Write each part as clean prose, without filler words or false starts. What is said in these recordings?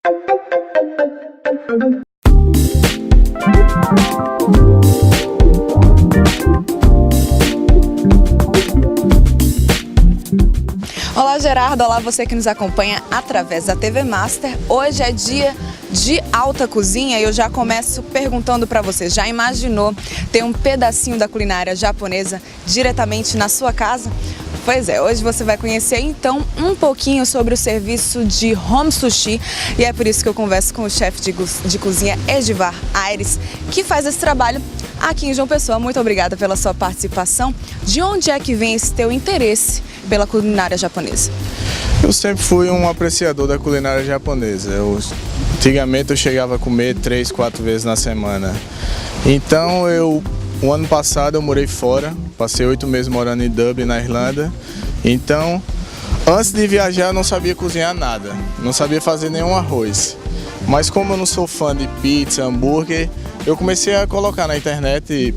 Olá, Gerardo, olá você que nos acompanha através da TV Master. Hoje é dia de alta cozinha e eu já começo perguntando para você, já imaginou ter um pedacinho da culinária japonesa diretamente na sua casa? Pois é, hoje você vai conhecer então um pouquinho sobre o serviço de home sushi e é por isso que eu converso com o chefe de cozinha Edivar Aires, que faz esse trabalho aqui em João Pessoa. Muito obrigada pela sua participação. De onde é que vem esse teu interesse pela culinária japonesa? Eu sempre fui um apreciador da culinária japonesa. Antigamente eu chegava a comer 3, 4 vezes na semana. Então o ano passado eu morei fora, passei 8 meses morando em Dublin, na Irlanda. Então, antes de viajar eu não sabia cozinhar nada, não sabia fazer nenhum arroz. Mas como eu não sou fã de pizza, hambúrguer, eu comecei a colocar na internet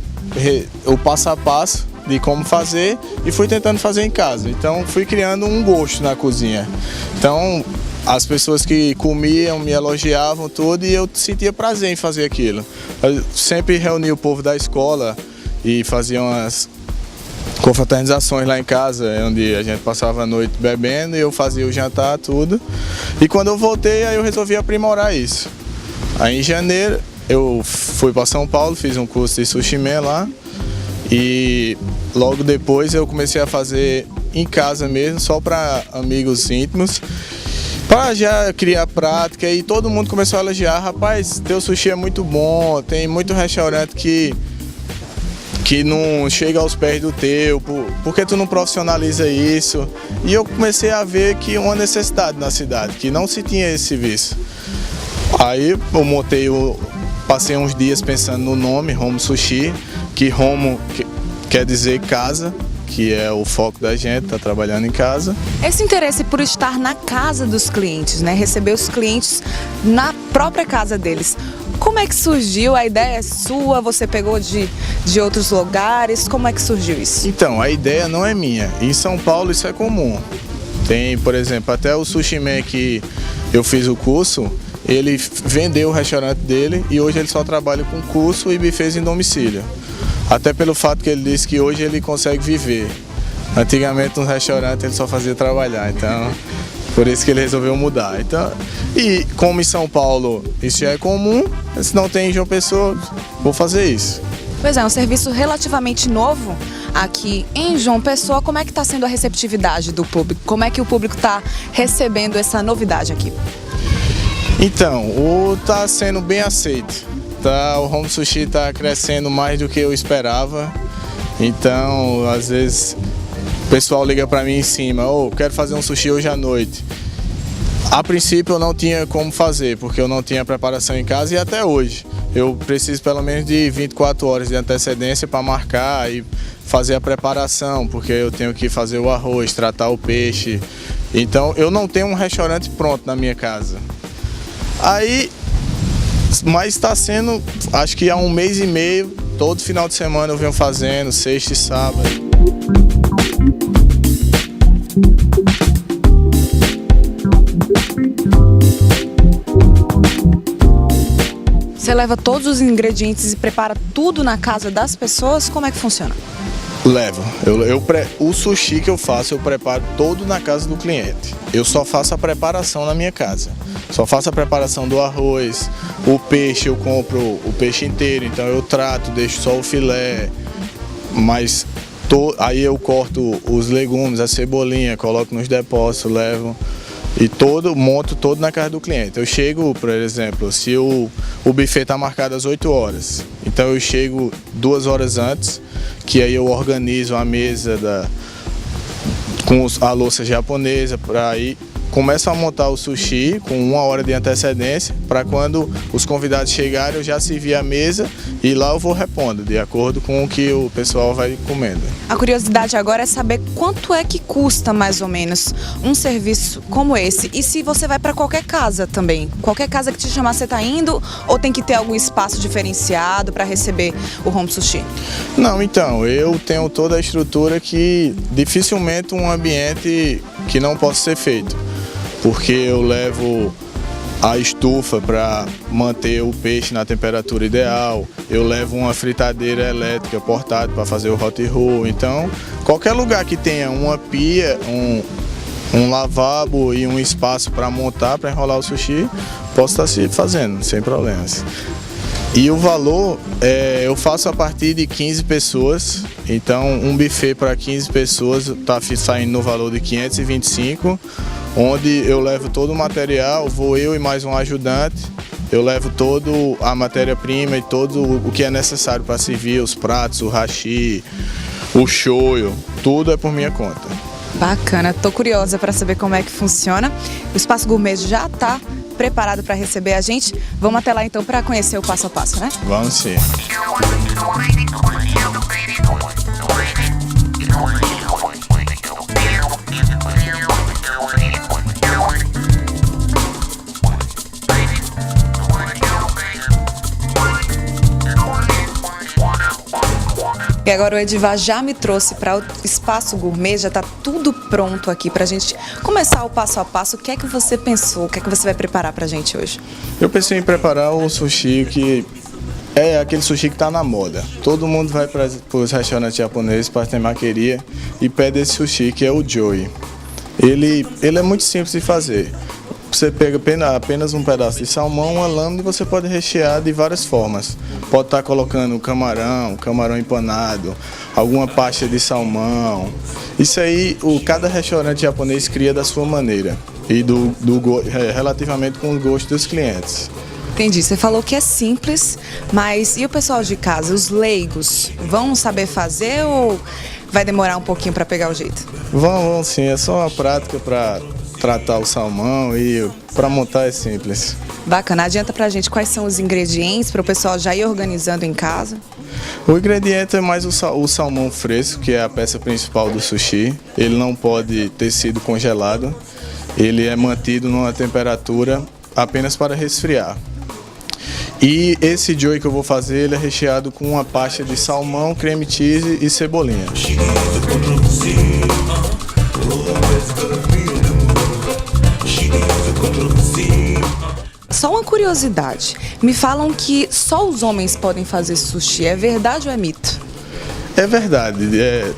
o passo a passo de como fazer e fui tentando fazer em casa. Então fui criando um gosto na cozinha. Então as pessoas que comiam me elogiavam tudo e eu sentia prazer em fazer aquilo. Eu sempre reunia o povo da escola e fazia umas confraternizações lá em casa, onde a gente passava a noite bebendo e eu fazia o jantar, tudo. E quando eu voltei, aí eu resolvi aprimorar isso. Aí em janeiro eu fui para São Paulo, fiz um curso de sushi man lá e logo depois eu comecei a fazer em casa mesmo, só para amigos íntimos, para já criar prática e todo mundo começou a elogiar. Rapaz, teu sushi é muito bom, tem muito restaurante que não chega aos pés do teu, por que tu não profissionaliza isso? E eu comecei a ver que uma necessidade na cidade, que não se tinha esse serviço. Aí eu passei uns dias pensando no nome, Home Sushi, que Home quer dizer casa, que é o foco da gente, tá trabalhando em casa. Esse interesse por estar na casa dos clientes, né? Receber os clientes na própria casa deles. Como é que surgiu? A ideia é sua? Você pegou de outros lugares? Como é que surgiu isso? Então, a ideia não é minha. Em São Paulo isso é comum. Tem, por exemplo, até o Sushi Man que eu fiz o curso, ele vendeu o restaurante dele e hoje ele só trabalha com curso e buffets em domicílio. Até pelo fato que ele disse que hoje ele consegue viver. Antigamente no restaurante ele só fazia trabalhar, então por isso que ele resolveu mudar. Então, e como em São Paulo isso já é comum, se não tem em João Pessoa, vou fazer isso. Pois é, um serviço relativamente novo aqui em João Pessoa. Como é que está sendo a receptividade do público? Como é que o público está recebendo essa novidade aqui? Então, está sendo bem aceito. O home sushi está crescendo mais do que eu esperava. Então, às vezes, o pessoal liga para mim em cima, quero fazer um sushi hoje à noite. A princípio eu não tinha como fazer, porque eu não tinha preparação em casa e até hoje. Eu preciso pelo menos de 24 horas de antecedência para marcar e fazer a preparação, porque eu tenho que fazer o arroz, tratar o peixe. Então, eu não tenho um restaurante pronto na minha casa. Mas está sendo, acho que há 1 mês e meio, todo final de semana eu venho fazendo, sexta e sábado. Você leva todos os ingredientes e prepara tudo na casa das pessoas? Como é que funciona? Levo. O sushi que eu faço, eu preparo todo na casa do cliente. Eu só faço a preparação na minha casa. Só faço a preparação do arroz, o peixe eu compro o peixe inteiro, então eu trato, deixo só o filé, mas aí eu corto os legumes, a cebolinha, coloco nos depósitos, levo e monto todo na casa do cliente. Eu chego, por exemplo, se o buffet está marcado às 8 horas, então eu chego 2 horas antes, que aí eu organizo a mesa com a louça japonesa, para aí começo a montar o sushi com 1 hora de antecedência, para quando os convidados chegarem eu já servir a mesa e lá eu vou repondo, de acordo com o que o pessoal vai comendo. A curiosidade agora é saber quanto é que custa mais ou menos um serviço como esse e se você vai para qualquer casa também. Qualquer casa que te chamar, você está indo ou tem que ter algum espaço diferenciado para receber o home sushi? Não, então, eu tenho toda a estrutura que dificilmente um ambiente que não possa ser feito. Porque eu levo a estufa para manter o peixe na temperatura ideal. Eu levo uma fritadeira elétrica portátil para fazer o hot roll. Então, qualquer lugar que tenha uma pia, um lavabo e um espaço para montar, para enrolar o sushi, posso estar se fazendo, sem problemas. E o valor, eu faço a partir de 15 pessoas, então um buffet para 15 pessoas está saindo no valor de 525, onde eu levo todo o material, vou eu e mais um ajudante, eu levo toda a matéria-prima e todo o que é necessário para servir, os pratos, o hashi, o shoyu, tudo é por minha conta. Bacana, tô curiosa para saber como é que funciona. O Espaço Gourmet já está preparado para receber a gente. Vamos até lá então para conhecer o passo a passo, né? Vamos sim. E agora o Edivar já me trouxe para o Espaço Gourmet, já está tudo pronto aqui para a gente começar o passo a passo. O que é que você pensou? O que é que você vai preparar para a gente hoje? Eu pensei em preparar o sushi que é aquele sushi que está na moda. Todo mundo vai para os restaurantes japoneses, para a temaqueria, e pede esse sushi que é o Joy. Ele é muito simples de fazer. Você pega apenas um pedaço de salmão, uma lâmina, e você pode rechear de várias formas. Pode estar colocando camarão empanado, alguma pasta de salmão. Isso aí, cada restaurante japonês cria da sua maneira e relativamente com o gosto dos clientes. Entendi, você falou que é simples, mas e o pessoal de casa, os leigos, vão saber fazer ou vai demorar um pouquinho para pegar o jeito? Vão sim, é só uma prática para tratar o salmão e para montar é simples. Bacana, adianta pra gente quais são os ingredientes para o pessoal já ir organizando em casa? O ingrediente é mais o salmão fresco, que é a peça principal do sushi. Ele não pode ter sido congelado, ele é mantido numa temperatura apenas para resfriar. E esse joy que eu vou fazer, ele é recheado com uma pasta de salmão, creme cheese e cebolinha. Só uma curiosidade, me falam que só os homens podem fazer sushi, é verdade ou é mito? É verdade,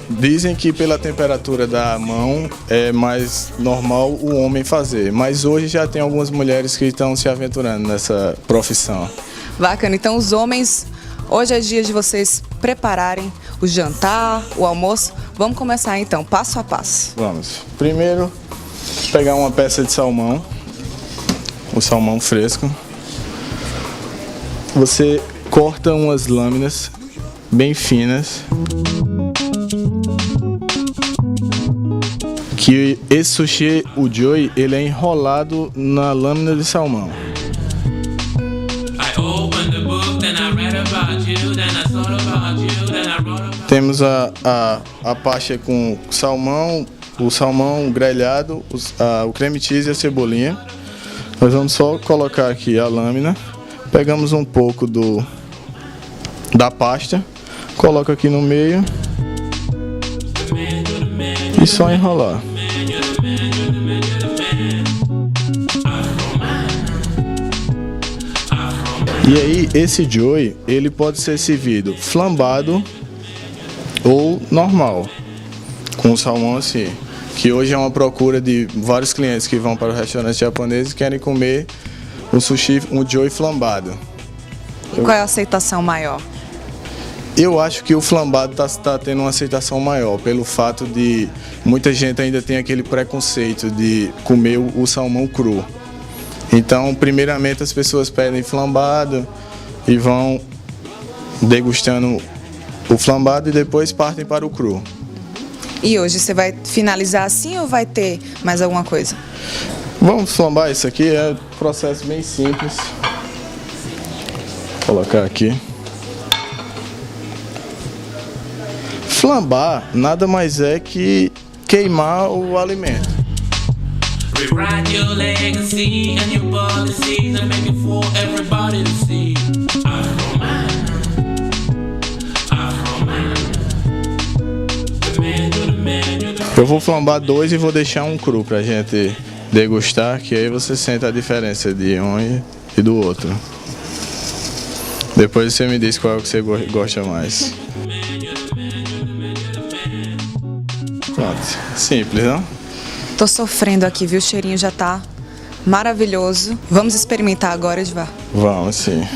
dizem que pela temperatura da mão é mais normal o homem fazer, mas hoje já tem algumas mulheres que estão se aventurando nessa profissão. Bacana, então os homens, hoje é dia de vocês prepararem o jantar, o almoço. Vamos começar então, passo a passo. Vamos. Primeiro, pegar uma peça de salmão, o salmão fresco. Você corta umas lâminas bem finas. Que esse sushi, o Joy, ele é enrolado na lâmina de salmão. Temos a pasta com salmão, o salmão grelhado, o creme cheese e a cebolinha. Nós vamos só colocar aqui a lâmina, pegamos um pouco da pasta, coloca aqui no meio e só enrolar. E aí, esse joy, ele pode ser servido flambado ou normal, com o salmão assim. Que hoje é uma procura de vários clientes que vão para o restaurante japonês e querem comer um sushi, um joy flambado. E qual é a aceitação maior? Eu acho que o flambado está tendo uma aceitação maior, pelo fato de muita gente ainda tem aquele preconceito de comer o salmão cru. Então, primeiramente as pessoas pedem flambado e vão degustando o flambado e depois partem para o cru. E hoje você vai finalizar assim ou vai ter mais alguma coisa? Vamos flambar isso aqui, é um processo bem simples. Vou colocar aqui. Flambar nada mais é que queimar o alimento. Eu vou flambar 2 e vou deixar um cru pra gente degustar, que aí você sente a diferença de um e do outro. Depois você me diz qual é o que você gosta mais. Pronto, simples, não? Tô sofrendo aqui, viu? O cheirinho já tá maravilhoso. Vamos experimentar agora, Edivar? Vamos, sim.